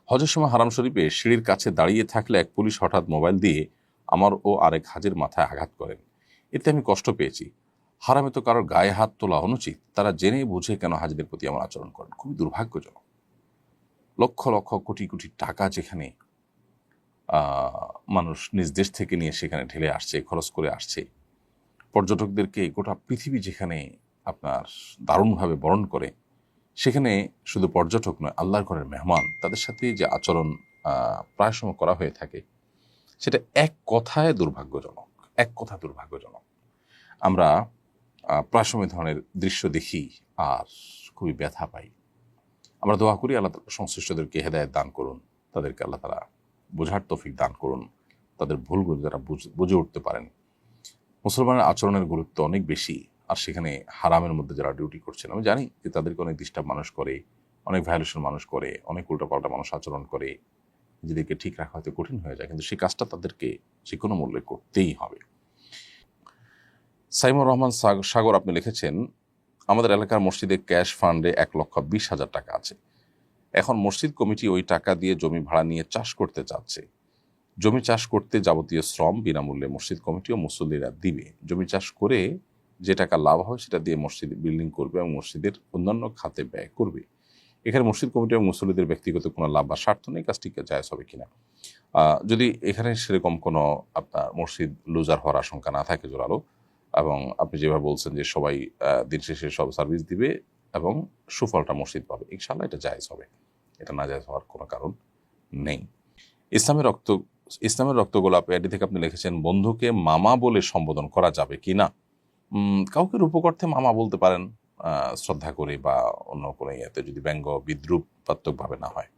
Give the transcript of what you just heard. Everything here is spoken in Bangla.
হজের সময় হারাম শরীফে সিঁড়ির কাছে দাঁড়িয়ে থাকলে এক পুলিশ হঠাৎ মোবাইল দিয়ে আমার ও আরেক হাজির মাথায় আঘাত করেন। এতে আমি কষ্ট পেয়েছি। হারামে তো কারোর গায়ে হাত তোলা অনুচিত, তারা জেনে বুঝে কেন হাজিদের প্রতি এমন আচরণ করেন? খুবই দুর্ভাগ্যজনক। লক্ষ লক্ষ কোটি কোটি টাকা যেখানে মানুষ নিজ দেশ থেকে নিয়ে সেখানে ঢেলে আসছে, খরচ করে আসছে, পর্যটকদেরকে গোটা পৃথিবী যেখানে আপনার দারুণভাবে বরণ করে, সেখানে শুধু পর্যটক নয়, আল্লাহর ঘরের মেহমান, তাদের সাথে যে আচরণ প্রায় সময় করা হয়ে থাকে, সেটা এক কথায় দুর্ভাগ্যজনক। এক কথা দুর্ভাগ্যজনক। আমরা প্রায় সময় ধরনের দৃশ্য দেখি আর খুবই ব্যথা পাই। আমরা দোয়া করি আল্লাহ তাআলা সংশ্লিষ্টদেরকে হেদায়েত দান করুন, তাদেরকে আল্লাহ তাআলা বোঝার তৌফিক দান করুন, তাদের ভুলগুলো যারা বুঝে উঠতে পারেন। মুসলমানের আচরণের গুরুত্ব অনেক বেশি, আর সেখানে হারামের মধ্যে যারা ডিউটি করছেন, আমি জানি যে তাদেরকে অনেক ডিস্টার্ব মানুষ করে, অনেক ভায়োলেশন মানুষ করে, অনেক উল্টাপাল্টা মানুষ আচরণ করে, নিজেদেরকে ঠিক রাখা হয়তো কঠিন হয়ে যায়, কিন্তু সেই কাজটা তাদেরকে যে কোনো মূল্যে করতেই হবে। সাইমুর রহমান সাগর আপনি লিখেছেন, আমাদের এলাকার মসজিদে ক্যাশ ফান্ডে 1,20,000 টাকা আছে। এখন মসজিদ কমিটি ওই টাকা দিয়ে জমি ভাড়া নিয়ে চাষ করতে চাচ্ছে। জমি চাষ করতে যাবতীয় শ্রম বিনামূল্যে মসজিদ কমিটি ও মুসল্লিরা দিবে। জমি চাষ করে যে টাকা লাভ হয় সেটা দিয়ে মসজিদ বিল্ডিং করবে এবং মসজিদের অন্যান্য খাতে ব্যয় করবে। এখানে মসজিদ কমিটি এবং মুসল্লিদের ব্যক্তিগত কোনো লাভ বা স্বার্থ নেই, কাজটি জায়েজ হবে কিনা? যদি এখানে সেরকম কোনো আপনার মসজিদ লুজার হওয়ার আশঙ্কা না থাকে জোরালো, এবং আপনি যেভাবে বলছেন যে সবাই দিন শেষে সব সার্ভিস দিবে এবং সুফলটা মসজিদ পাবে, ইনশাআল্লাহ এটা জায়েজ হবে, এটা না জায়েজ হওয়ার কোনো কারণ নেই। ইসলামের রক্তগোলাপ এটি থেকে আপনি লিখেছেন, বন্ধুকে মামা বলে সম্বোধন করা যাবে কি না? কাউকে রূপকর্থে মামা বলতে পারেন, শ্রদ্ধা করে বা অন্য কোনো ইয়েতে, যদি ব্যঙ্গ বিদ্রুপাত্মকভাবে না হয়।